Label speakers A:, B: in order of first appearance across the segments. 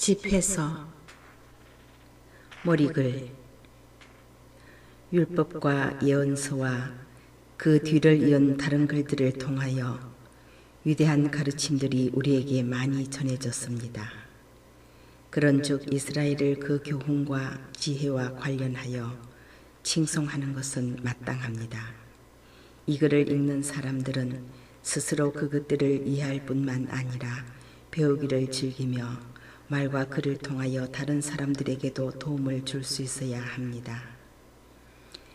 A: 집회서 머리글 율법과 예언서와 그 뒤를 이은 다른 글들을 통하여 위대한 가르침들이 우리에게 많이 전해졌습니다. 그런즉 이스라엘을 그 교훈과 지혜와 관련하여 칭송하는 것은 마땅합니다. 이 글을 읽는 사람들은 스스로 그것들을 이해할 뿐만 아니라 배우기를 즐기며 말과 글을 통하여 다른 사람들에게도 도움을 줄 수 있어야 합니다.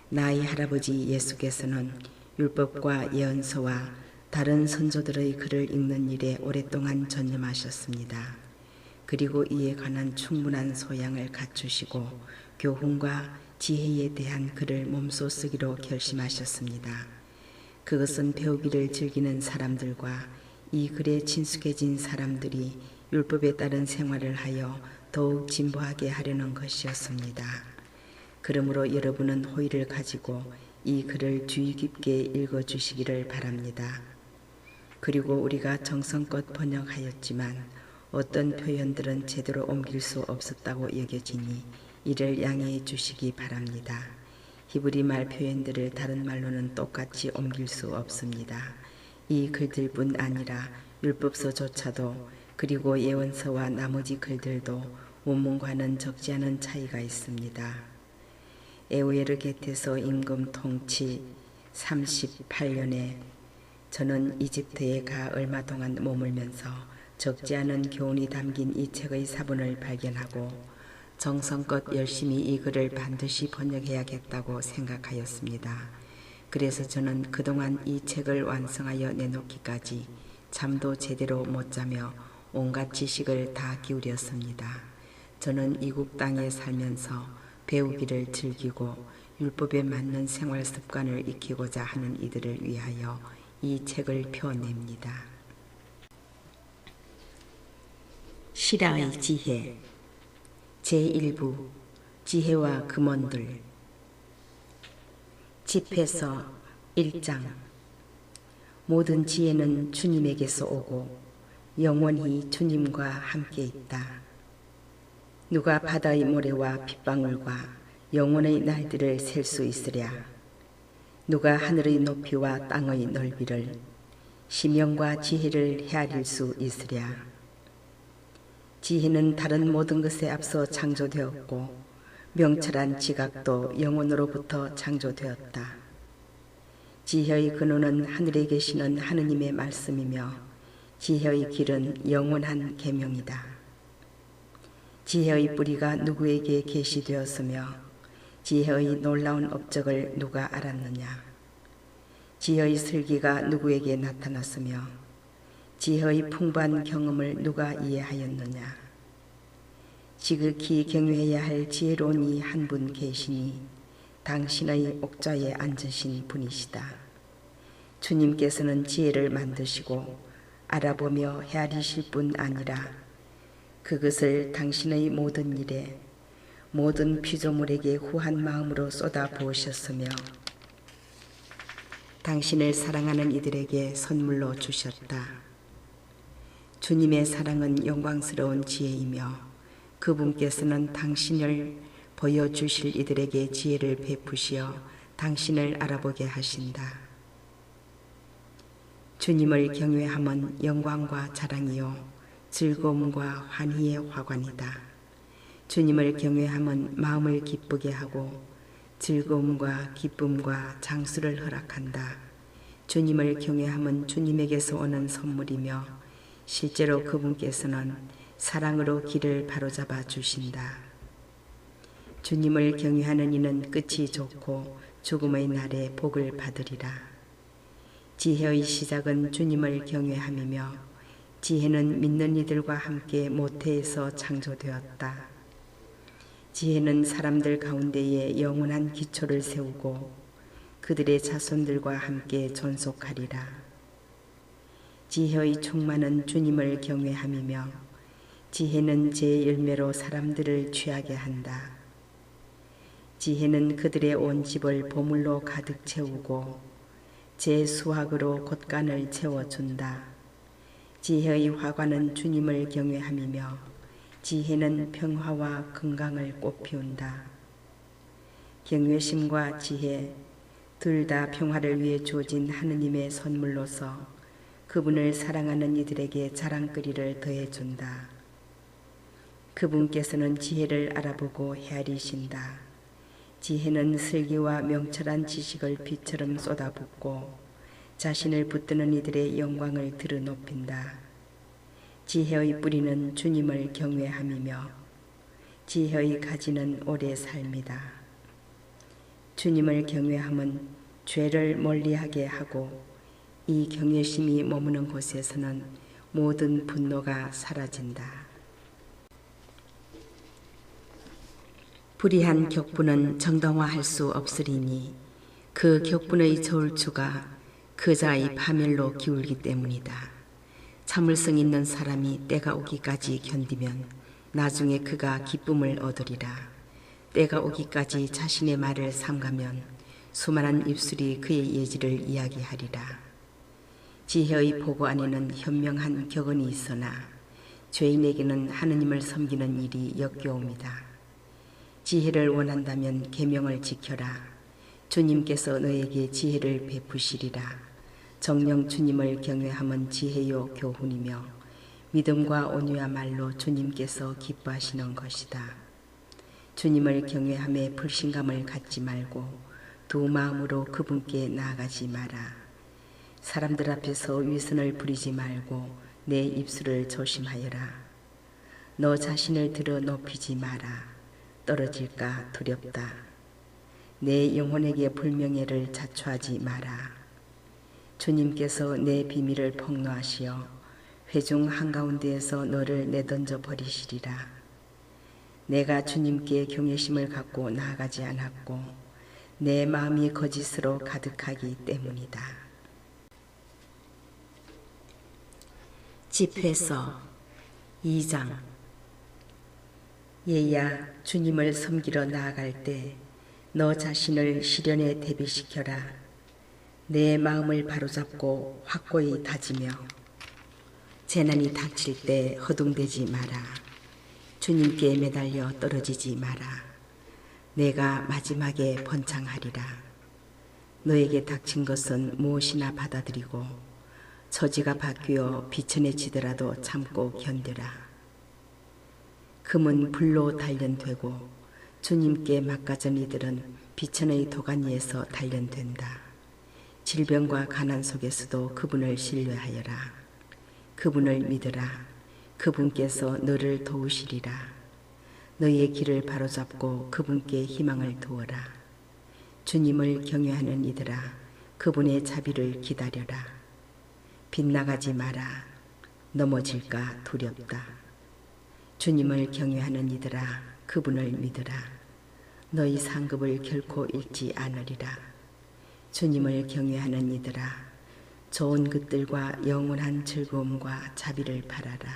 A: 나의 할아버지 예수께서는 율법과 예언서와 다른 선조들의 글을 읽는 일에 오랫동안 전념하셨습니다. 그리고 이에 관한 충분한 소양을 갖추시고 교훈과 지혜에 대한 글을 몸소 쓰기로 결심하셨습니다. 그것은 배우기를 즐기는 사람들과 이 글에 친숙해진 사람들이 율법에 따른 생활을 하여 더욱 진보하게 하려는 것이었습니다. 그러므로 여러분은 호의를 가지고 이 글을 주의 깊게 읽어주시기를 바랍니다. 그리고 우리가 정성껏 번역하였지만 어떤 표현들은 제대로 옮길 수 없었다고 여겨지니 이를 양해해 주시기 바랍니다. 히브리 말 표현들을 다른 말로는 똑같이 옮길 수 없습니다. 이 글들뿐 아니라 율법서조차도 그리고 예언서와 나머지 글들도 원문과는 적지 않은 차이가 있습니다. 에오에르게테서 임금 통치 38년에 저는 이집트에 가 얼마 동안 머물면서 적지 않은 교훈이 담긴 이 책의 사본을 발견하고 정성껏 열심히 이 글을 반드시 번역해야겠다고 생각하였습니다. 그래서 저는 그동안 이 책을 완성하여 내놓기까지 잠도 제대로 못 자며 온갖 지식을 다 기울였습니다. 저는 이국 땅에 살면서 배우기를 즐기고 율법에 맞는 생활 습관을 익히고자 하는 이들을 위하여 이 책을 펴냅니다. 시라의 지혜 제1부 지혜와 금원들 집회서 1장 모든 지혜는 주님에게서 오고 영원히 주님과 함께 있다. 누가 바다의 모래와 빗방울과 영혼의 날들을 셀 수 있으랴. 누가 하늘의 높이와 땅의 넓이를 심령과 지혜를 헤아릴 수 있으랴. 지혜는 다른 모든 것에 앞서 창조되었고 명철한 지각도 영혼으로부터 창조되었다. 지혜의 근원은 하늘에 계시는 하느님의 말씀이며 지혜의 길은 영원한 계명이다. 지혜의 뿌리가 누구에게 계시되었으며 지혜의 놀라운 업적을 누가 알았느냐. 지혜의 슬기가 누구에게 나타났으며 지혜의 풍부한 경험을 누가 이해하였느냐. 지극히 경외해야 할 지혜로운 이 한 분 계시니 당신의 옥좌에 앉으신 분이시다. 주님께서는 지혜를 만드시고 알아보며 헤아리실 뿐 아니라 그것을 당신의 모든 일에 모든 피조물에게 후한 마음으로 쏟아 부으셨으며 당신을 사랑하는 이들에게 선물로 주셨다. 주님의 사랑은 영광스러운 지혜이며 그분께서는 당신을 보여주실 이들에게 지혜를 베푸시어 당신을 알아보게 하신다. 주님을 경외함은 영광과 자랑이요 즐거움과 환희의 화관이다. 주님을 경외함은 마음을 기쁘게 하고 즐거움과 기쁨과 장수를 허락한다. 주님을 경외함은 주님에게서 오는 선물이며 실제로 그분께서는 사랑으로 길을 바로잡아 주신다. 주님을 경외하는 이는 끝이 좋고 죽음의 날에 복을 받으리라. 지혜의 시작은 주님을 경외함이며 지혜는 믿는 이들과 함께 모태에서 창조되었다. 지혜는 사람들 가운데에 영원한 기초를 세우고 그들의 자손들과 함께 존속하리라. 지혜의 충만은 주님을 경외함이며 지혜는 제 열매로 사람들을 취하게 한다. 지혜는 그들의 온 집을 보물로 가득 채우고 제 수확으로 곳간을 채워준다. 지혜의 화관은 주님을 경외함이며 지혜는 평화와 건강을 꽃피운다. 경외심과 지혜 둘 다 평화를 위해 주어진 하느님의 선물로서 그분을 사랑하는 이들에게 자랑거리를 더해준다. 그분께서는 지혜를 알아보고 헤아리신다. 지혜는 슬기와 명철한 지식을 빛처럼 쏟아붓고 자신을 붙드는 이들의 영광을 드러높인다. 지혜의 뿌리는 주님을 경외함이며 지혜의 가지는 오래 삶이다. 주님을 경외함은 죄를 멀리하게 하고 이 경외심이 머무는 곳에서는 모든 분노가 사라진다. 불의한 격분은 정당화할 수 없으리니 그 격분의 저울추가 그자의 파멸로 기울기 때문이다. 참을성 있는 사람이 때가 오기까지 견디면 나중에 그가 기쁨을 얻으리라. 때가 오기까지 자신의 말을 삼가면 수많은 입술이 그의 예지를 이야기하리라. 지혜의 보고 안에는 현명한 격언이 있으나 죄인에게는 하느님을 섬기는 일이 역겨웁니다. 지혜를 원한다면 계명을 지켜라. 주님께서 너에게 지혜를 베푸시리라. 정녕 주님을 경외함은 지혜요 교훈이며 믿음과 온유야말로 주님께서 기뻐하시는 것이다. 주님을 경외함에 불신감을 갖지 말고 두 마음으로 그분께 나아가지 마라. 사람들 앞에서 위선을 부리지 말고 내 입술을 조심하여라. 너 자신을 들어 높이지 마라. 떨어질까 두렵다. 내 영혼에게 불명예를 자초하지 마라. 주님께서 내 비밀을 폭로하시어 회중 한가운데에서 너를 내던져 버리시리라. 내가 주님께 경외심을 갖고 나아가지 않았고 내 마음이 거짓으로 가득하기 때문이다. 집회서 2장. 얘야, 주님을 섬기러 나아갈 때 너 자신을 시련에 대비시켜라. 내 마음을 바로잡고 확고히 다지며 재난이 닥칠 때 허둥대지 마라. 주님께 매달려 떨어지지 마라. 내가 마지막에 번창하리라. 너에게 닥친 것은 무엇이나 받아들이고 처지가 바뀌어 비천해지더라도 참고 견뎌라. 금은 불로 단련되고 주님께 막가전 이들은 비천의 도가니에서 단련된다. 질병과 가난 속에서도 그분을 신뢰하여라. 그분을 믿으라. 그분께서 너를 도우시리라. 너희의 길을 바로잡고 그분께 희망을 두어라. 주님을 경외하는 이들아, 그분의 자비를 기다려라. 빗나가지 마라. 넘어질까 두렵다. 주님을 경외하는 이들아, 그분을 믿으라. 너희 상급을 결코 잃지 않으리라. 주님을 경외하는 이들아, 좋은 것들과 영원한 즐거움과 자비를 바라라.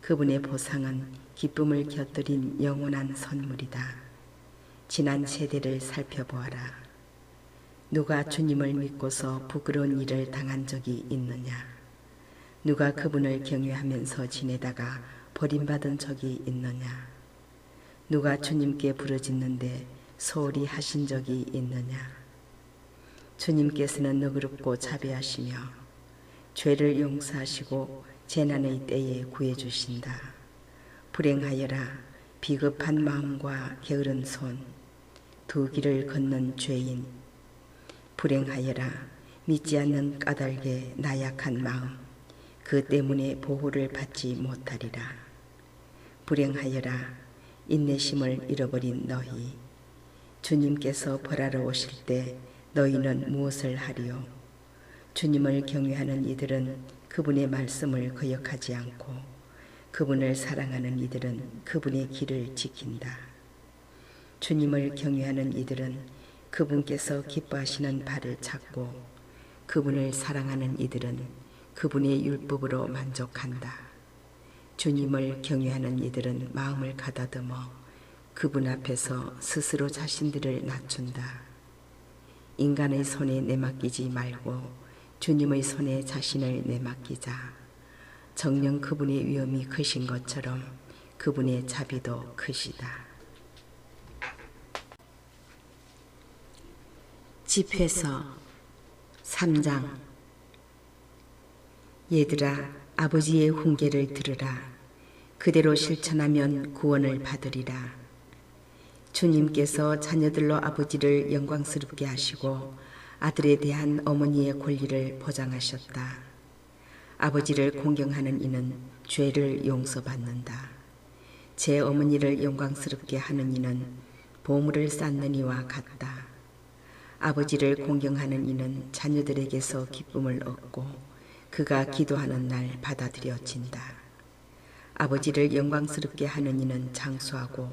A: 그분의 보상은 기쁨을 곁들인 영원한 선물이다. 지난 세대를 살펴보아라. 누가 주님을 믿고서 부끄러운 일을 당한 적이 있느냐? 누가 그분을 경외하면서 지내다가 버림받은 적이 있느냐? 누가 주님께 부르짖는데 소홀히 하신 적이 있느냐? 주님께서는 너그럽고 자비하시며 죄를 용서하시고 재난의 때에 구해주신다. 불행하여라. 비겁한 마음과 게으른 손, 두 길을 걷는 죄인. 불행하여라. 믿지 않는 까닭에 나약한 마음, 그 때문에 보호를 받지 못하리라. 불행하여라. 인내심을 잃어버린 너희. 주님께서 벌하러 오실 때 너희는 무엇을 하리요? 주님을 경외하는 이들은 그분의 말씀을 거역하지 않고 그분을 사랑하는 이들은 그분의 길을 지킨다. 주님을 경외하는 이들은 그분께서 기뻐하시는 바를 찾고 그분을 사랑하는 이들은 그분의 율법으로 만족한다. 주님을 경외하는 이들은 마음을 가다듬어 그분 앞에서 스스로 자신들을 낮춘다. 인간의 손에 내맡기지 말고 주님의 손에 자신을 내맡기자. 정녕 그분의 위엄이 크신 것처럼 그분의 자비도 크시다. 집회서 3장. 얘들아, 아버지의 훈계를 들으라. 그대로 실천하면 구원을 받으리라. 주님께서 자녀들로 아버지를 영광스럽게 하시고 아들에 대한 어머니의 권리를 보장하셨다. 아버지를 공경하는 이는 죄를 용서받는다. 제 어머니를 영광스럽게 하는 이는 보물을 쌓는 이와 같다. 아버지를 공경하는 이는 자녀들에게서 기쁨을 얻고 그가 기도하는 날 받아들여진다. 아버지를 영광스럽게 하는 이는 장수하고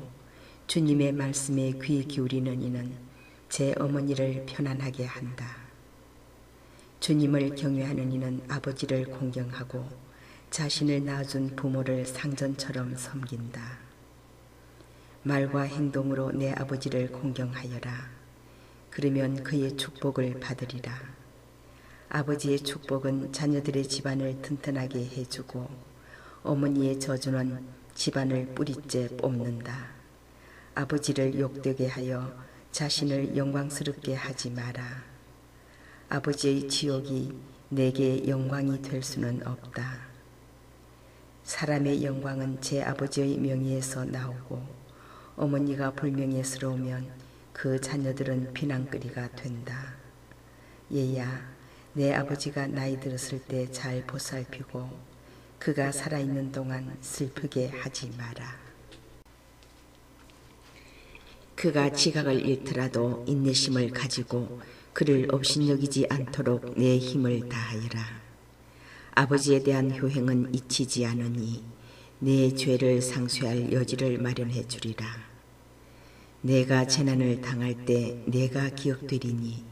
A: 주님의 말씀에 귀 기울이는 이는 제 어머니를 편안하게 한다. 주님을 경외하는 이는 아버지를 공경하고 자신을 낳아준 부모를 상전처럼 섬긴다. 말과 행동으로 내 아버지를 공경하여라. 그러면 그의 축복을 받으리라. 아버지의 축복은 자녀들의 집안을 튼튼하게 해주고 어머니의 저주는 집안을 뿌리째 뽑는다. 아버지를 욕되게 하여 자신을 영광스럽게 하지 마라. 아버지의 지옥이 내게 영광이 될 수는 없다. 사람의 영광은 제 아버지의 명예에서 나오고 어머니가 불명예스러우면 그 자녀들은 비난거리가 된다. 얘야, 내 아버지가 나이 들었을 때 잘 보살피고 그가 살아있는 동안 슬프게 하지 마라. 그가 지각을 잃더라도 인내심을 가지고 그를 업신여기지 않도록 내 힘을 다하여라. 아버지에 대한 효행은 잊히지 않으니 내 죄를 상쇄할 여지를 마련해 주리라. 내가 재난을 당할 때 내가 기억되리니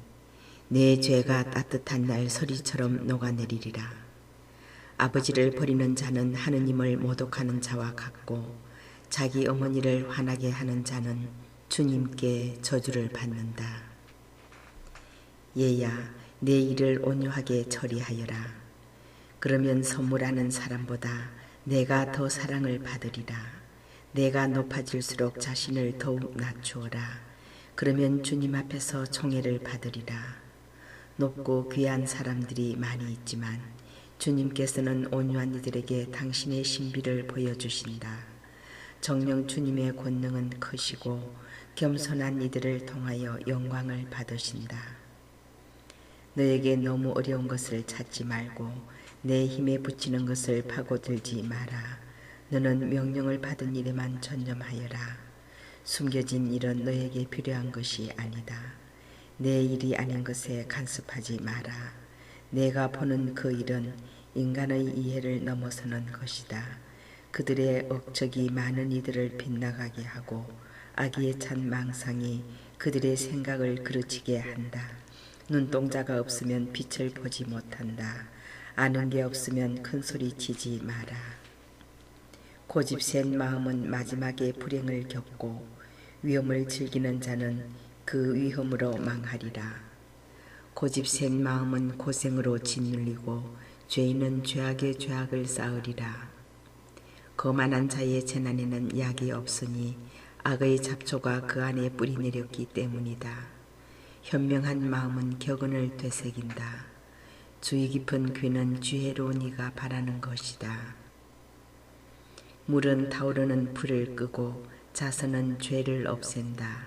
A: 내 죄가 따뜻한 날 서리처럼 녹아내리리라. 아버지를 버리는 자는 하느님을 모독하는 자와 같고 자기 어머니를 화나게 하는 자는 주님께 저주를 받는다. 얘야, 내 일을 온유하게 처리하여라. 그러면 선물하는 사람보다 내가 더 사랑을 받으리라. 내가 높아질수록 자신을 더욱 낮추어라. 그러면 주님 앞에서 총애를 받으리라. 높고 귀한 사람들이 많이 있지만 주님께서는 온유한 이들에게 당신의 신비를 보여주신다. 정녕 주님의 권능은 크시고 겸손한 이들을 통하여 영광을 받으신다. 너에게 너무 어려운 것을 찾지 말고 내 힘에 붙이는 것을 파고들지 마라. 너는 명령을 받은 일에만 전념하여라. 숨겨진 일은 너에게 필요한 것이 아니다. 내 일이 아닌 것에 간섭하지 마라. 내가 보는 그 일은 인간의 이해를 넘어서는 것이다. 그들의 억척이 많은 이들을 빗나가게 하고 악의에 찬 망상이 그들의 생각을 그르치게 한다. 눈동자가 없으면 빛을 보지 못한다. 아는 게 없으면 큰 소리 치지 마라. 고집센 마음은 마지막에 불행을 겪고 위험을 즐기는 자는 그 위험으로 망하리라. 고집센 마음은 고생으로 짓눌리고 죄인은 죄악에 죄악을 쌓으리라. 거만한 자의 재난에는 약이 없으니 악의 잡초가 그 안에 뿌리 내렸기 때문이다. 현명한 마음은 격언을 되새긴다. 주의 깊은 귀는 지혜로운 이가 바라는 것이다. 물은 타오르는 불을 끄고 자선은 죄를 없앤다.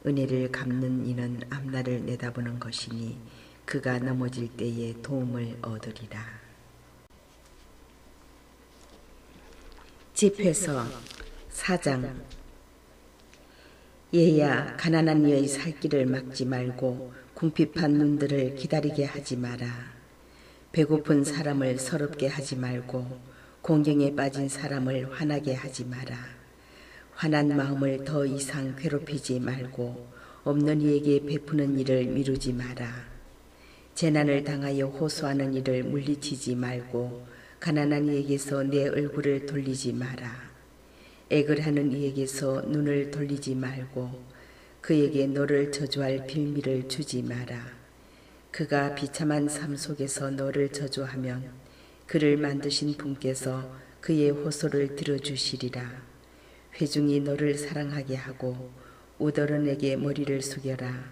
A: 은혜를 갚는 이는 앞날을 내다보는 것이니 그가 넘어질 때에 도움을 얻으리라. 집회서 4장. 얘야, 가난한 이의 살 길을 막지 말고 궁핍한 눈들을 기다리게 하지 마라. 배고픈 사람을 서럽게 하지 말고 공경에 빠진 사람을 화나게 하지 마라. 화난 마음을 더 이상 괴롭히지 말고 없는 이에게 베푸는 일을 미루지 마라. 재난을 당하여 호소하는 이를 물리치지 말고 가난한 이에게서 내 얼굴을 돌리지 마라. 액을 하는 이에게서 눈을 돌리지 말고 그에게 너를 저주할 빌미를 주지 마라. 그가 비참한 삶 속에서 너를 저주하면 그를 만드신 분께서 그의 호소를 들어주시리라. 회중이 너를 사랑하게 하고 우더런에게 머리를 숙여라.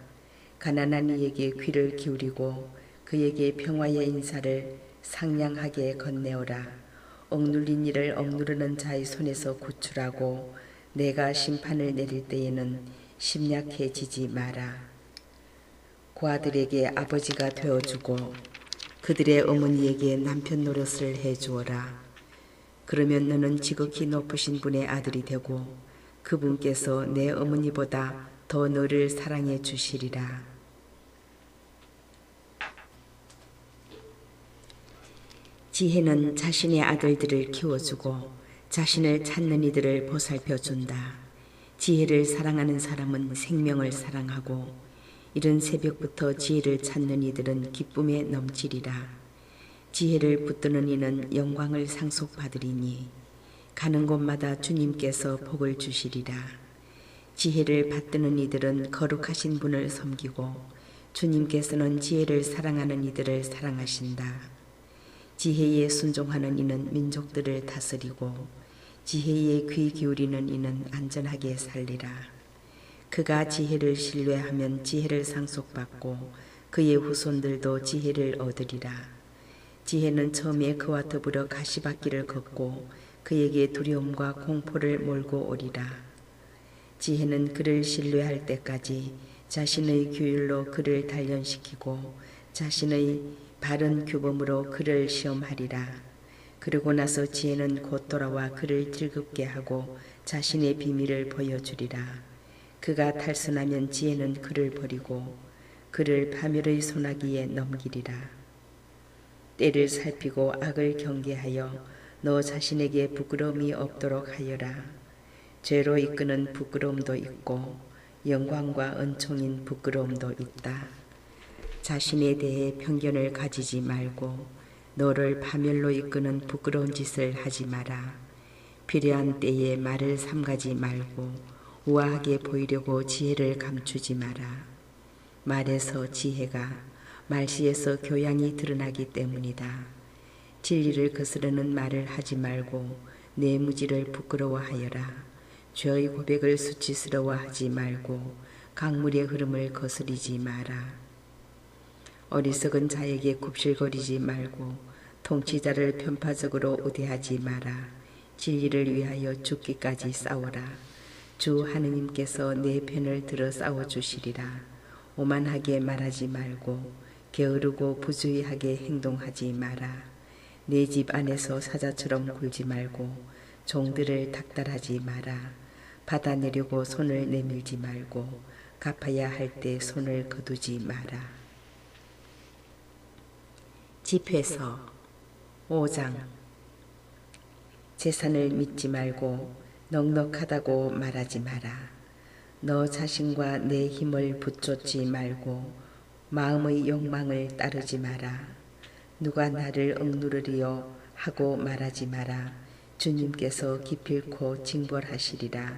A: 가난한 이에게 귀를 기울이고 그에게 평화의 인사를 상냥하게 건네오라. 억눌린 이를 억누르는 자의 손에서 구출하고 내가 심판을 내릴 때에는 심약해지지 마라. 고아들에게 아버지가 되어주고 그들의 어머니에게 남편 노릇을 해주어라. 그러면 너는 지극히 높으신 분의 아들이 되고 그분께서 내 어머니보다 더 너를 사랑해 주시리라. 지혜는 자신의 아들들을 키워주고 자신을 찾는 이들을 보살펴준다. 지혜를 사랑하는 사람은 생명을 사랑하고 이른 새벽부터 지혜를 찾는 이들은 기쁨에 넘치리라. 지혜를 붙드는 이는 영광을 상속받으리니 가는 곳마다 주님께서 복을 주시리라. 지혜를 받드는 이들은 거룩하신 분을 섬기고 주님께서는 지혜를 사랑하는 이들을 사랑하신다. 지혜에 순종하는 이는 민족들을 다스리고 지혜에 귀 기울이는 이는 안전하게 살리라. 그가 지혜를 신뢰하면 지혜를 상속받고 그의 후손들도 지혜를 얻으리라. 지혜는 처음에 그와 더불어 가시밭길을 걷고 그에게 두려움과 공포를 몰고 오리라. 지혜는 그를 신뢰할 때까지 자신의 규율로 그를 단련시키고 자신의 바른 규범으로 그를 시험하리라. 그러고 나서 지혜는 곧 돌아와 그를 즐겁게 하고 자신의 비밀을 보여주리라. 그가 탈선하면 지혜는 그를 버리고 그를 파멸의 소나기에 넘기리라. 때를 살피고 악을 경계하여 너 자신에게 부끄러움이 없도록 하여라. 죄로 이끄는 부끄러움도 있고 영광과 은총인 부끄러움도 있다. 자신에 대해 편견을 가지지 말고 너를 파멸로 이끄는 부끄러운 짓을 하지 마라. 필요한 때에 말을 삼가지 말고 우아하게 보이려고 지혜를 감추지 마라. 말에서 지혜가 말씨에서 교양이 드러나기 때문이다. 진리를 거스르는 말을 하지 말고 내 무지를 부끄러워하여라. 죄의 고백을 수치스러워하지 말고 강물의 흐름을 거스리지 마라. 어리석은 자에게 굽실거리지 말고 통치자를 편파적으로 우대하지 마라. 진리를 위하여 죽기까지 싸워라. 주 하느님께서 내 편을 들어 싸워주시리라. 오만하게 말하지 말고 게으르고 부주의하게 행동하지 마라. 내 집 안에서 사자처럼 굴지 말고 종들을 닥달하지 마라. 받아내려고 손을 내밀지 말고 갚아야 할 때 손을 거두지 마라. 집회서 5장. 재산을 믿지 말고 넉넉하다고 말하지 마라. 너 자신과 내 힘을 붙쫓지 말고 마음의 욕망을 따르지 마라. 누가 나를 억누르리요 하고 말하지 마라. 주님께서 기필코 징벌하시리라.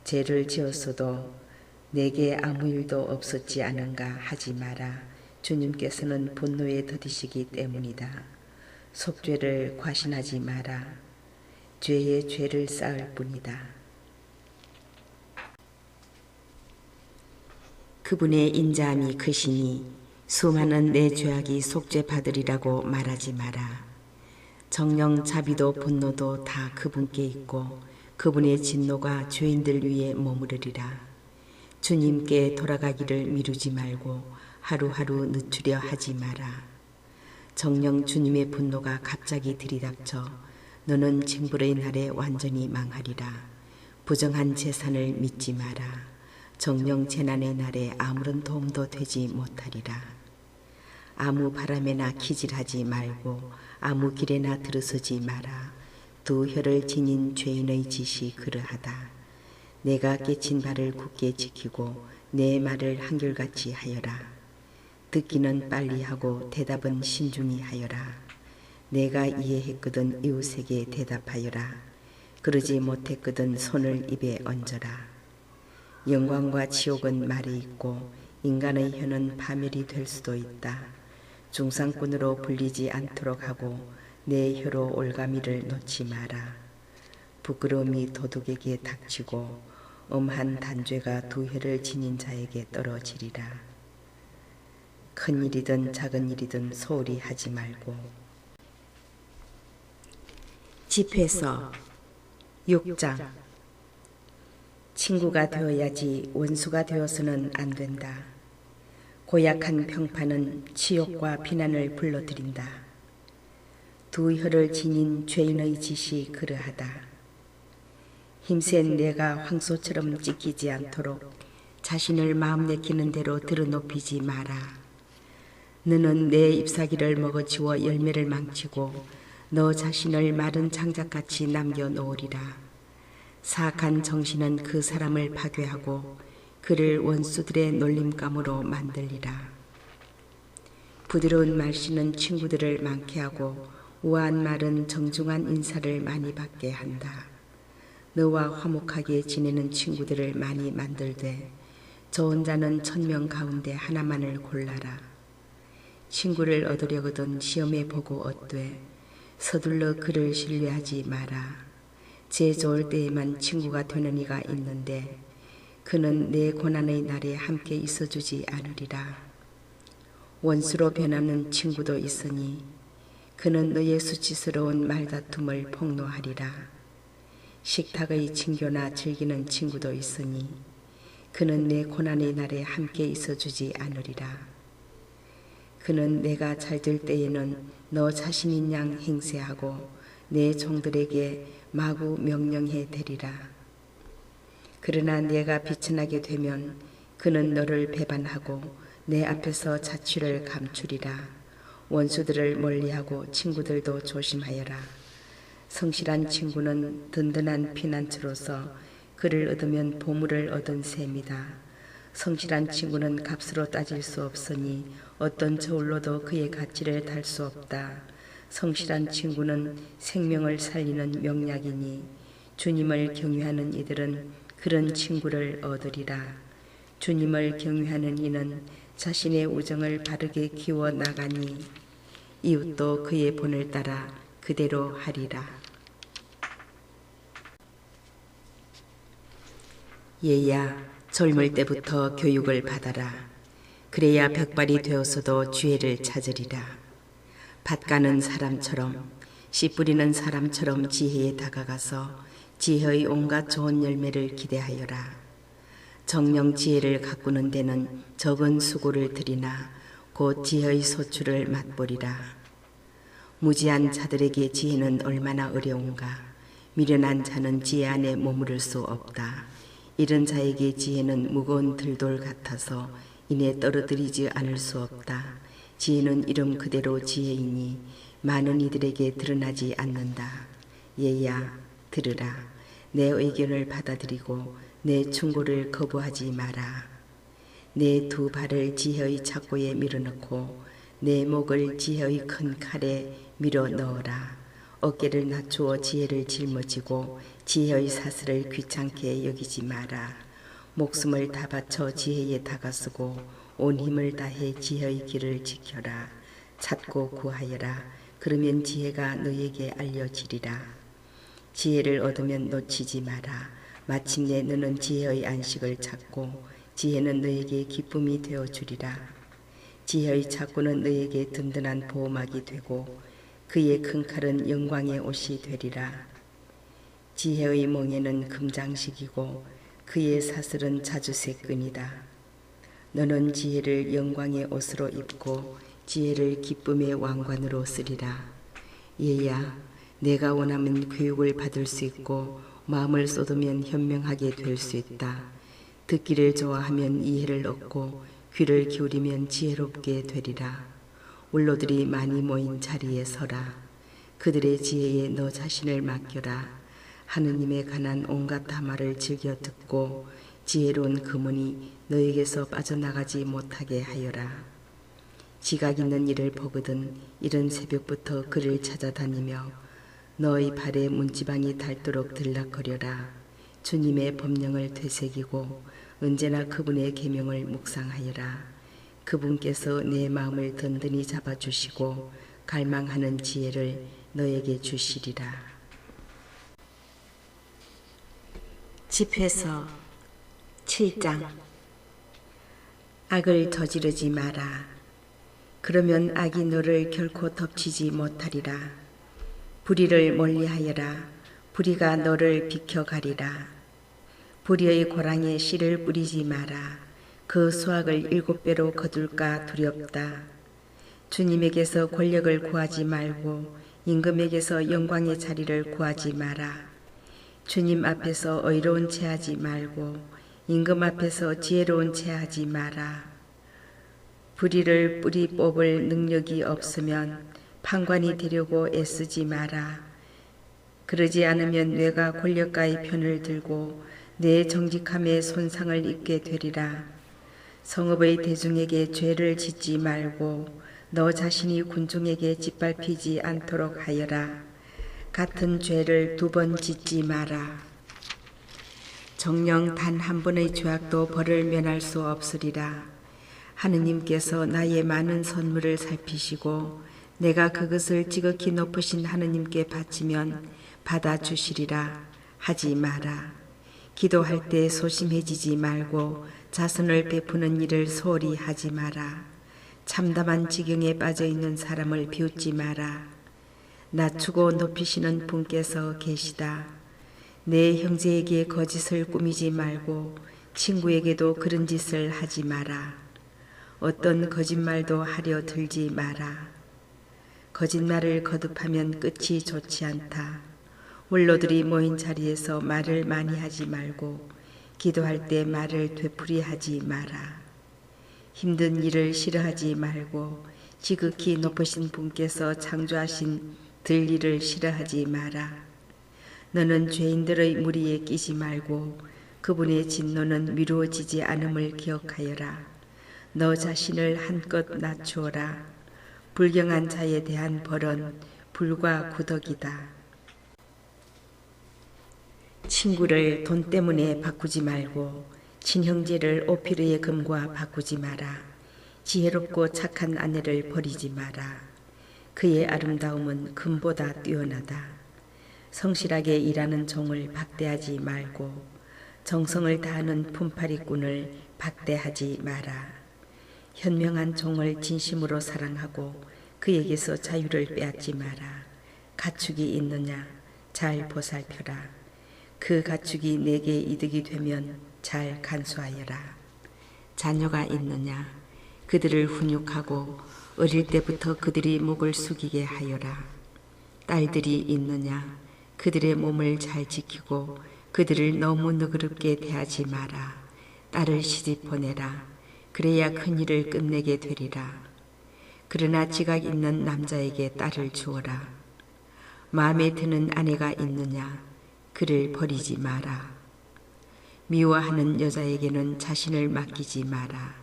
A: 죄를 지었어도 내게 아무 일도 없었지 않은가 하지 마라. 주님께서는 분노에 더디시기 때문이다. 속죄를 과신하지 마라. 죄에 죄를 쌓을 뿐이다. 그분의 인자함이 크시니 수많은 내 죄악이 속죄받으리라고 말하지 마라. 정령 자비도 분노도 다 그분께 있고 그분의 진노가 죄인들 위에 머무르리라. 주님께 돌아가기를 미루지 말고 하루하루 늦추려 하지 마라. 정녕 주님의 분노가 갑자기 들이닥쳐 너는 징벌의 날에 완전히 망하리라. 부정한 재산을 믿지 마라. 정령 재난의 날에 아무런 도움도 되지 못하리라. 아무 바람에나 기질하지 말고 아무 길에나 들어서지 마라. 두 혀를 지닌 죄인의 짓이 그러하다. 내가 깨친 발을 굳게 지키고 내 말을 한결같이 하여라. 듣기는 빨리 하고 대답은 신중히 하여라. 내가 이해했거든 이웃에게 대답하여라. 그러지 못했거든 손을 입에 얹어라. 영광과 지옥은 말에 있고 인간의 혀는 파멸이 될 수도 있다. 중상꾼으로 불리지 않도록 하고 내 혀로 올가미를 놓지 마라. 부끄러움이 도둑에게 닥치고 엄한 단죄가 두 혀를 지닌 자에게 떨어지리라. 큰 일이든 작은 일이든 소홀히 하지 말고. 집회서 6장. 친구가 되어야지 원수가 되어서는 안 된다. 고약한 평판은 치욕과 비난을 불러들인다. 두 혀를 지닌 죄인의 짓이 그러하다. 힘센 내가 황소처럼 찢기지 않도록 자신을 마음 내키는 대로 들어높이지 마라. 너는 내 잎사귀를 먹어치워 열매를 망치고 너 자신을 마른 장작같이 남겨놓으리라. 사악한 정신은 그 사람을 파괴하고 그를 원수들의 놀림감으로 만들리라. 부드러운 말씨는 친구들을 많게 하고 우아한 말은 정중한 인사를 많이 받게 한다. 너와 화목하게 지내는 친구들을 많이 만들되 좋은 자는 1000명 가운데 하나만을 골라라. 친구를 얻으려거든 시험해 보고 얻되 서둘러 그를 신뢰하지 마라. 제 좋을 때에만 친구가 되는 이가 있는데 그는 내 고난의 날에 함께 있어주지 않으리라. 원수로 변하는 친구도 있으니 그는 너의 수치스러운 말다툼을 폭로하리라. 식탁의 친교나 즐기는 친구도 있으니 그는 내 고난의 날에 함께 있어주지 않으리라. 그는 내가 잘될 때에는 너 자신인 양 행세하고 내 종들에게 마구 명령해 대리라. 그러나 내가 비천하게 되면 그는 너를 배반하고 내 앞에서 자취를 감추리라. 원수들을 멀리하고 친구들도 조심하여라. 성실한 친구는 든든한 피난처로서 그를 얻으면 보물을 얻은 셈이다. 성실한 친구는 값으로 따질 수 없으니 어떤 저울로도 그의 가치를 달 수 없다. 성실한 친구는 생명을 살리는 명약이니 주님을 경외하는 이들은 그런 친구를 얻으리라. 주님을 경외하는 이는 자신의 우정을 바르게 키워 나가니 이웃도 그의 본을 따라 그대로 하리라. 얘야, 젊을 때부터 교육을 받아라. 그래야 벽발이 되어서도 지혜를 찾으리라. 밭 가는 사람처럼 씨 뿌리는 사람처럼 지혜에 다가가서 지혜의 온갖 좋은 열매를 기대하여라. 정령 지혜를 가꾸는 데는 적은 수고를 들이나 곧 지혜의 소출을 맛보리라. 무지한 자들에게 지혜는 얼마나 어려운가. 미련한 자는 지혜 안에 머무를 수 없다. 이런 자에게 지혜는 무거운 들돌 같아서 이내 떨어뜨리지 않을 수 없다. 지혜는 이름 그대로 지혜이니 많은 이들에게 드러나지 않는다. 얘야, 들으라. 내 의견을 받아들이고 내 충고를 거부하지 마라. 내 두 발을 지혜의 착고에 밀어넣고 내 목을 지혜의 큰 칼에 밀어 넣어라. 어깨를 낮추어 지혜를 짊어지고 지혜의 사슬을 귀찮게 여기지 마라. 목숨을 다 바쳐 지혜에 다가서고 온 힘을 다해 지혜의 길을 지켜라. 찾고 구하여라. 그러면 지혜가 너에게 알려지리라. 지혜를 얻으면 놓치지 마라. 마침내 너는 지혜의 안식을 찾고 지혜는 너에게 기쁨이 되어주리라. 지혜의 착고는 너에게 든든한 보호막이 되고 그의 큰 칼은 영광의 옷이 되리라. 지혜의 멍에는 금장식이고 그의 사슬은 자주색 끈이다. 너는 지혜를 영광의 옷으로 입고 지혜를 기쁨의 왕관으로 쓰리라. 얘야, 내가 원하면 교육을 받을 수 있고 마음을 쏟으면 현명하게 될 수 있다. 듣기를 좋아하면 이해를 얻고 귀를 기울이면 지혜롭게 되리라. 원로들이 많이 모인 자리에 서라. 그들의 지혜에 너 자신을 맡겨라. 하느님에 관한 온갖 담화를 즐겨 듣고 지혜로운 금은이 너에게서 빠져나가지 못하게 하여라. 지각 있는 일을 보거든 이른 새벽부터 그를 찾아다니며 너의 발에 문지방이 닳도록 들락거려라. 주님의 법령을 되새기고 언제나 그분의 계명을 묵상하여라. 그분께서 내 마음을 든든히 잡아주시고 갈망하는 지혜를 너에게 주시리라. 집회서 7장. 악을 저지르지 마라. 그러면 악이 너를 결코 덮치지 못하리라. 불의를 멀리하여라. 불의가 너를 비켜가리라. 불의의 고랑에 씨를 뿌리지 마라. 그 수확을 7배로 거둘까 두렵다. 주님에게서 권력을 구하지 말고 임금에게서 영광의 자리를 구하지 마라. 주님 앞에서 의로운 채 하지 말고 임금 앞에서 지혜로운 채 하지 마라. 불의를 뿌리 뽑을 능력이 없으면 판관이 되려고 애쓰지 마라. 그러지 않으면 뇌가 권력가의 편을 들고 내 정직함에 손상을 입게 되리라. 성읍의 대중에게 죄를 짓지 말고 너 자신이 군중에게 짓밟히지 않도록 하여라. 같은 죄를 2번 짓지 마라. 정녕 단 한 번의 죄악도 벌을 면할 수 없으리라. 하느님께서 나의 많은 선물을 살피시고 내가 그것을 지극히 높으신 하느님께 바치면 받아주시리라. 하지 마라. 기도할 때 소심해지지 말고 자선을 베푸는 일을 소홀히 하지 마라. 참담한 지경에 빠져있는 사람을 비웃지 마라. 낮추고 높이시는 분께서 계시다. 내 형제에게 거짓을 꾸미지 말고 친구에게도 그런 짓을 하지 마라. 어떤 거짓말도 하려 들지 마라. 거짓말을 거듭하면 끝이 좋지 않다. 원로들이 모인 자리에서 말을 많이 하지 말고 기도할 때 말을 되풀이하지 마라. 힘든 일을 싫어하지 말고 지극히 높으신 분께서 창조하신 들일을 싫어하지 마라. 너는 죄인들의 무리에 끼지 말고 그분의 진노는 미루어지지 않음을 기억하여라. 너 자신을 한껏 낮추어라. 불경한 자에 대한 벌은 불과 구덕이다. 친구를 돈 때문에 바꾸지 말고 친형제를 오피르의 금과 바꾸지 마라. 지혜롭고 착한 아내를 버리지 마라. 그의 아름다움은 금보다 뛰어나다. 성실하게 일하는 종을 박대하지 말고 정성을 다하는 품팔이꾼을 박대하지 마라. 현명한 종을 진심으로 사랑하고 그에게서 자유를 빼앗지 마라. 가축이 있느냐? 잘 보살펴라. 그 가축이 내게 이득이 되면 잘 간수하여라. 자녀가 있느냐? 그들을 훈육하고 어릴 때부터 그들이 목을 숙이게 하여라. 딸들이 있느냐? 그들의 몸을 잘 지키고 그들을 너무 너그럽게 대하지 마라. 딸을 시집 보내라. 그래야 큰 일을 끝내게 되리라. 그러나 지각 있는 남자에게 딸을 주어라. 마음에 드는 아내가 있느냐? 그를 버리지 마라. 미워하는 여자에게는 자신을 맡기지 마라.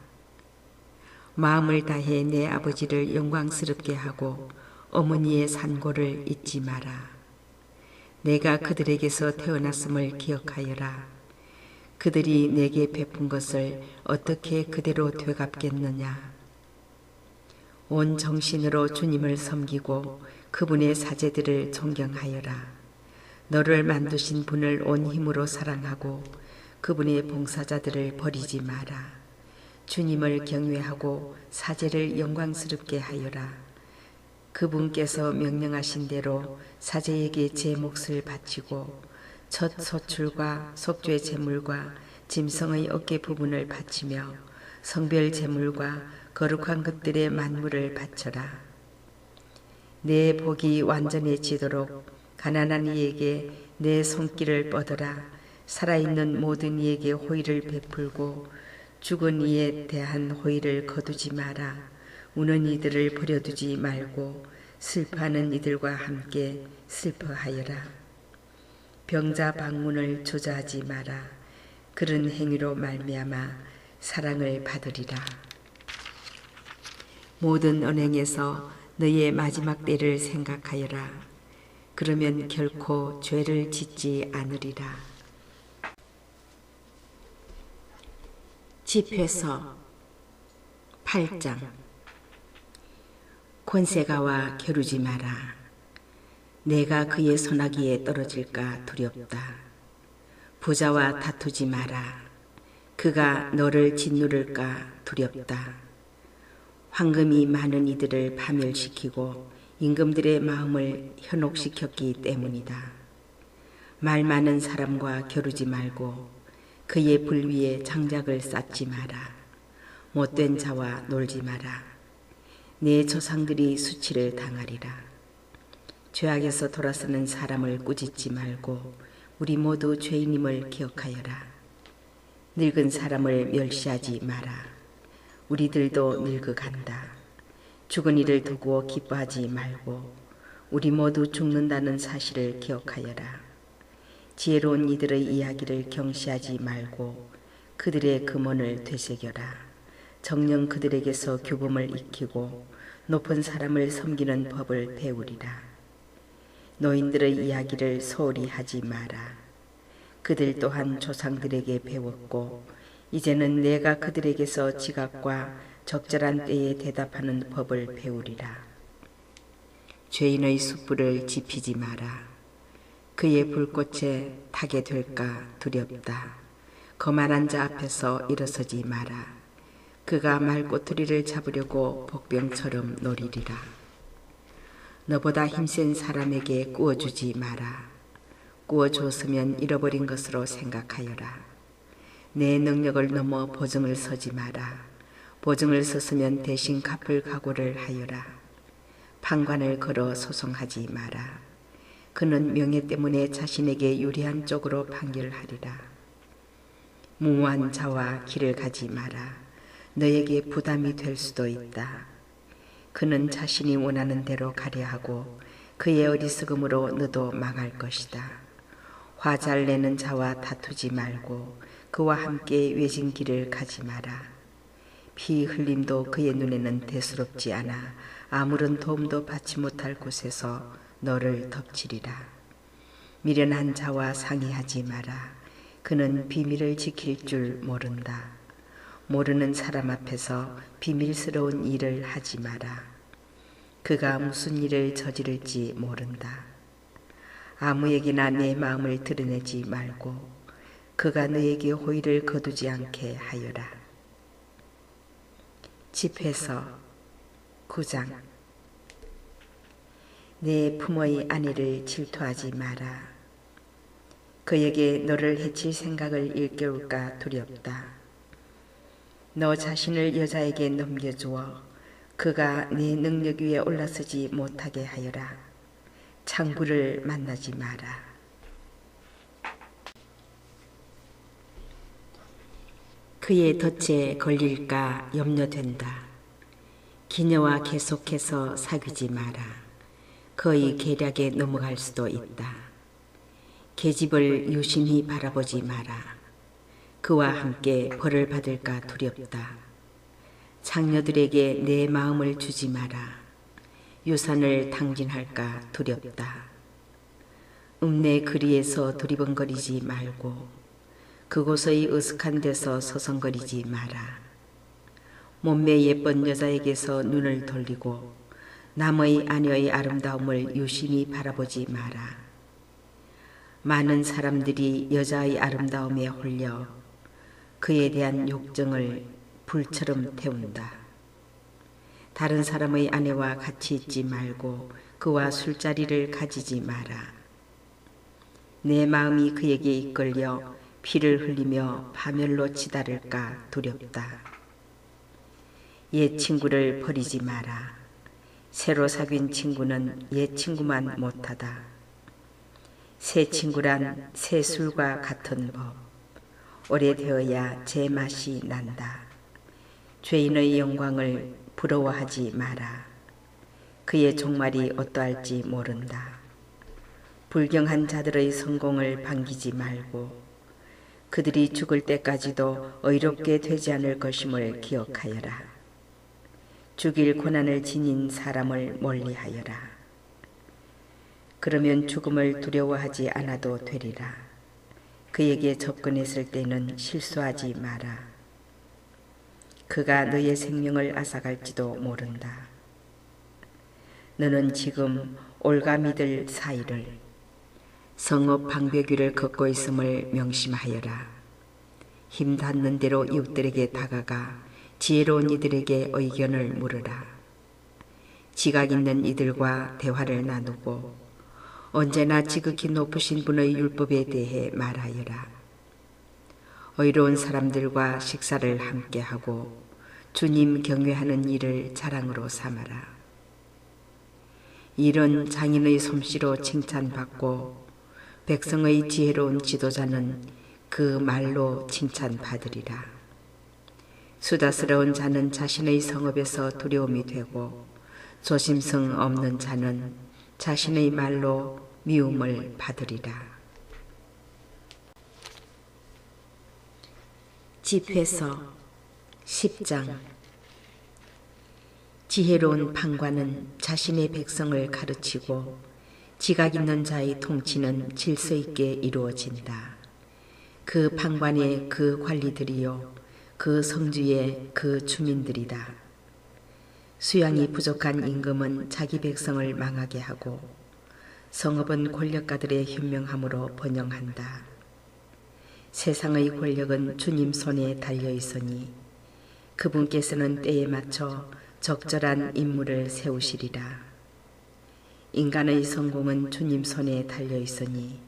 A: 마음을 다해 내 아버지를 영광스럽게 하고 어머니의 산고를 잊지 마라. 내가 그들에게서 태어났음을 기억하여라. 그들이 내게 베푼 것을 어떻게 그대로 되갚겠느냐. 온 정신으로 주님을 섬기고 그분의 사제들을 존경하여라. 너를 만드신 분을 온 힘으로 사랑하고 그분의 봉사자들을 버리지 마라. 주님을 경외하고 사제를 영광스럽게 하여라. 그분께서 명령하신 대로 사제에게 제 몫을 바치고 첫 소출과 속죄 제물과 짐승의 어깨 부분을 바치며 성별 제물과 거룩한 것들의 만물을 바쳐라. 내 복이 완전해지도록 가난한 이에게 내 손길을 뻗어라. 살아있는 모든 이에게 호의를 베풀고 죽은 이에 대한 호의를 거두지 마라. 우는 이들을 버려두지 말고 슬퍼하는 이들과 함께 슬퍼하여라. 병자 방문을 조자하지 마라. 그런 행위로 말미암아 사랑을 받으리라. 모든 언행에서 너의 마지막 때를 생각하여라. 그러면 결코 죄를 짓지 않으리라. 집회서 8장. 권세가와 겨루지 마라. 내가 그의 소나기에 떨어질까 두렵다. 부자와 다투지 마라. 그가 너를 짓누를까 두렵다. 황금이 많은 이들을 파멸시키고 임금들의 마음을 현혹시켰기 때문이다. 말 많은 사람과 겨루지 말고 그의 불 위에 장작을 쌓지 마라. 못된 자와 놀지 마라. 내 조상들이 수치를 당하리라. 죄악에서 돌아서는 사람을 꾸짖지 말고 우리 모두 죄인임을 기억하여라. 늙은 사람을 멸시하지 마라. 우리들도 늙어간다. 죽은 이를 두고 기뻐하지 말고 우리 모두 죽는다는 사실을 기억하여라. 지혜로운 이들의 이야기를 경시하지 말고 그들의 금원을 되새겨라. 정녕 그들에게서 규범을 익히고 높은 사람을 섬기는 법을 배우리라. 노인들의 이야기를 소홀히 하지 마라. 그들 또한 조상들에게 배웠고 이제는 내가 그들에게서 지각과 적절한 때에 대답하는 법을 배우리라. 죄인의 숯불을 지피지 마라. 그의 불꽃에 타게 될까 두렵다. 거만한 자 앞에서 일어서지 마라. 그가 말꼬투리를 잡으려고 복병처럼 노리리라. 너보다 힘센 사람에게 구워주지 마라. 구워주었으면 잃어버린 것으로 생각하여라. 내 능력을 넘어 보증을 서지 마라. 보증을 섰으면 대신 갚을 각오를 하여라. 판관을 걸어 소송하지 마라. 그는 명예 때문에 자신에게 유리한 쪽으로 판결하리라. 무모한 자와 길을 가지 마라. 너에게 부담이 될 수도 있다. 그는 자신이 원하는 대로 가려 하고 그의 어리석음으로 너도 망할 것이다. 화 잘 내는 자와 다투지 말고 그와 함께 외진 길을 가지 마라. 피 흘림도 그의 눈에는 대수롭지 않아 아무런 도움도 받지 못할 곳에서 너를 덮치리라. 미련한 자와 상의하지 마라. 그는 비밀을 지킬 줄 모른다. 모르는 사람 앞에서 비밀스러운 일을 하지 마라. 그가 무슨 일을 저지를지 모른다. 아무에게나 내 마음을 드러내지 말고 그가 너에게 호의를 거두지 않게 하여라. 집회서 9장. 내 품의 아내를 질투하지 마라. 그에게 너를 해칠 생각을 일깨울까 두렵다. 너 자신을 여자에게 넘겨주어 그가 네 능력 위에 올라서지 못하게 하여라. 창부를 만나지 마라. 그의 덫에 걸릴까 염려된다. 기녀와 계속해서 사귀지 마라. 그의 계략에 넘어갈 수도 있다. 계집을 유심히 바라보지 마라. 그와 함께 벌을 받을까 두렵다. 장녀들에게 내 마음을 주지 마라. 유산을 탕진할까 두렵다. 읍내 거리에서 두리번거리지 말고 그곳의 으슥한 데서 서성거리지 마라. 몸매 예쁜 여자에게서 눈을 돌리고 남의 아내의 아름다움을 유심히 바라보지 마라. 많은 사람들이 여자의 아름다움에 홀려 그에 대한 욕정을 불처럼 태운다. 다른 사람의 아내와 같이 있지 말고 그와 술자리를 가지지 마라. 내 마음이 그에게 이끌려 피를 흘리며 파멸로 치달을까 두렵다. 옛 친구를 버리지 마라. 새로 사귄 친구는 옛 친구만 못하다. 새 친구란 새 술과 같은 법. 오래되어야 제맛이 난다. 죄인의 영광을 부러워하지 마라. 그의 종말이 어떠할지 모른다. 불경한 자들의 성공을 반기지 말고 그들이 죽을 때까지도 의롭게 되지 않을 것임을 기억하여라. 죽일 고난을 지닌 사람을 멀리하여라. 그러면 죽음을 두려워하지 않아도 되리라. 그에게 접근했을 때는 실수하지 마라. 그가 너의 생명을 앗아갈지도 모른다. 너는 지금 올가 믿을 사이를 성읍 방벽 위를 걷고 있음을 명심하여라. 힘 닿는 대로 이웃들에게 다가가 지혜로운 이들에게 의견을 물으라. 지각 있는 이들과 대화를 나누고 언제나 지극히 높으신 분의 율법에 대해 말하여라. 의로운 사람들과 식사를 함께하고 주님 경외하는 일을 자랑으로 삼아라. 일은 장인의 솜씨로 칭찬받고 백성의 지혜로운 지도자는 그 말로 칭찬받으리라. 수다스러운 자는 자신의 성읍에서 두려움이 되고 조심성 없는 자는 자신의 말로 미움을 받으리라. 집회서 10장. 지혜로운 판관은 자신의 백성을 가르치고 지각 있는 자의 통치는 질서 있게 이루어진다. 그 판관의 그 관리들이요 그 성주의 그 주민들이다. 수양이 부족한 임금은 자기 백성을 망하게 하고 성읍은 권력가들의 현명함으로 번영한다. 세상의 권력은 주님 손에 달려 있으니 그분께서는 때에 맞춰 적절한 인물을 세우시리라. 인간의 성공은 주님 손에 달려 있으니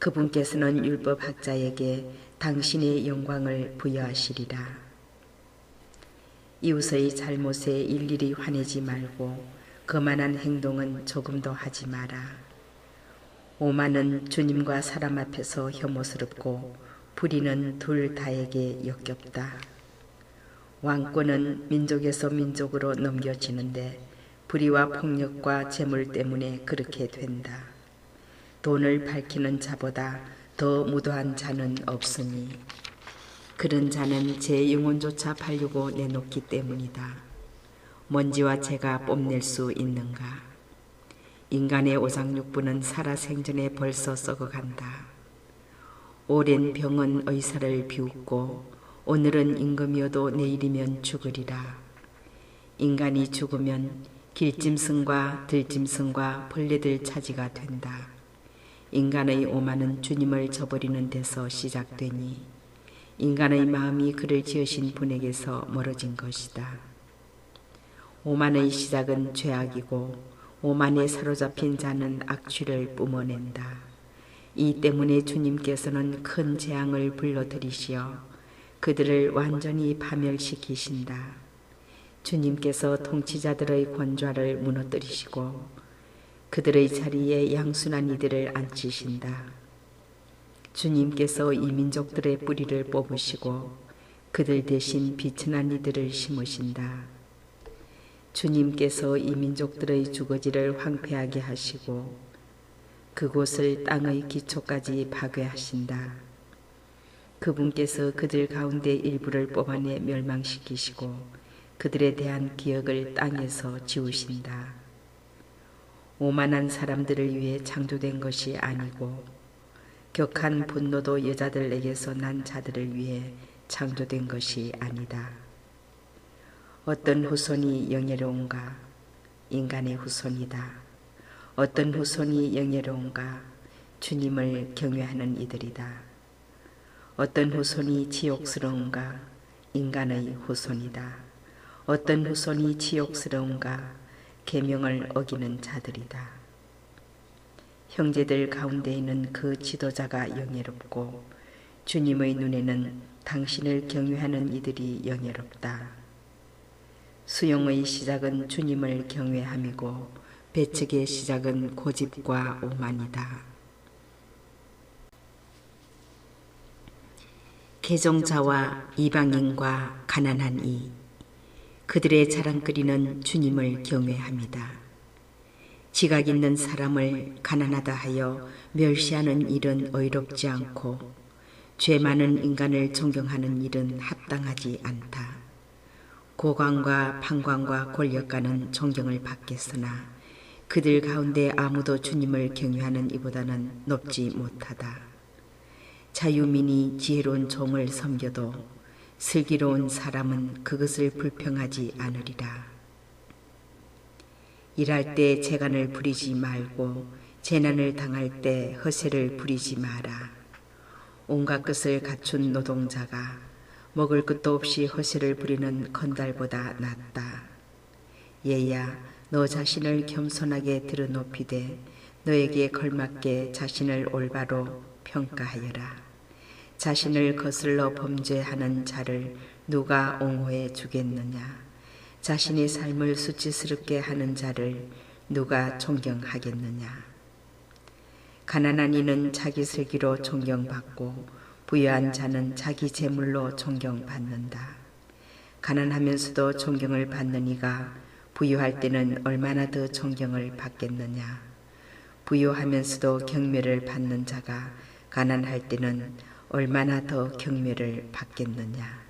A: 그분께서는 율법학자에게 당신의 영광을 부여하시리라. 이웃의 잘못에 일일이 화내지 말고 거만한 행동은 조금도 하지 마라. 오만은 주님과 사람 앞에서 혐오스럽고 불의는 둘 다에게 역겹다. 왕권은 민족에서 민족으로 넘겨지는데 불의와 폭력과 재물 때문에 그렇게 된다. 돈을 밝히는 자보다 더 무도한 자는 없으니 그런 자는 제 영혼조차 팔려고 내놓기 때문이다. 먼지와 재가 뽐낼 수 있는가? 인간의 오장육부는 살아생전에 벌써 썩어간다. 오랜 병은 의사를 비웃고 오늘은 임금이어도 내일이면 죽으리라. 인간이 죽으면 길짐승과 들짐승과 벌레들 차지가 된다. 인간의 오만은 주님을 저버리는 데서 시작되니 인간의 마음이 그를 지으신 분에게서 멀어진 것이다. 오만의 시작은 죄악이고 오만에 사로잡힌 자는 악취를 뿜어낸다. 이 때문에 주님께서는 큰 재앙을 불러들이시어 그들을 완전히 파멸시키신다. 주님께서 통치자들의 권좌를 무너뜨리시고 그들의 자리에 양순한 이들을 앉히신다. 주님께서 이 민족들의 뿌리를 뽑으시고 그들 대신 비천한 이들을 심으신다. 주님께서 이 민족들의 주거지를 황폐하게 하시고 그곳을 땅의 기초까지 파괴하신다. 그분께서 그들 가운데 일부를 뽑아내 멸망시키시고 그들에 대한 기억을 땅에서 지우신다. 오만한 사람들을 위해 창조된 것이 아니고 격한 분노도 여자들에게서 난 자들을 위해 창조된 것이 아니다. 어떤 후손이 영예로운가? 인간의 후손이다. 어떤 후손이 영예로운가? 주님을 경외하는 이들이다. 어떤 후손이 치욕스러운가? 인간의 후손이다. 어떤 후손이 치욕스러운가? 계명을 어기는 자들이다. 형제들 가운데에는 그 지도자가 영예롭고 주님의 눈에는 당신을 경외하는 이들이 영예롭다. 수용의 시작은 주님을 경외함이고 배척의 시작은 고집과 오만이다. 개종자와 이방인과 가난한 이 그들의 자랑거리는 주님을 경외함이다. 지각 있는 사람을 가난하다 하여 멸시하는 일은 의롭지 않고 죄 많은 인간을 존경하는 일은 합당하지 않다. 고관과 판관과 권력가는 존경을 받겠으나 그들 가운데 아무도 주님을 경외하는 이보다는 높지 못하다. 자유민이 지혜로운 종을 섬겨도 슬기로운 사람은 그것을 불평하지 않으리라. 일할 때 재간을 부리지 말고 재난을 당할 때 허세를 부리지 마라. 온갖 것을 갖춘 노동자가 먹을 것도 없이 허세를 부리는 건달보다 낫다. 얘야, 너 자신을 겸손하게 들어높이되 너에게 걸맞게 자신을 올바로 평가하여라. 자신을 거슬러 범죄하는 자를 누가 옹호해 주겠느냐? 자신의 삶을 수치스럽게 하는 자를 누가 존경하겠느냐? 가난한 이는 자기 슬기로 존경받고 부유한 자는 자기 재물로 존경받는다. 가난하면서도 존경을 받는 이가 부유할 때는 얼마나 더 존경을 받겠느냐? 부유하면서도 경멸을 받는 자가 가난할 때는 얼마나 더 경멸을 받겠느냐?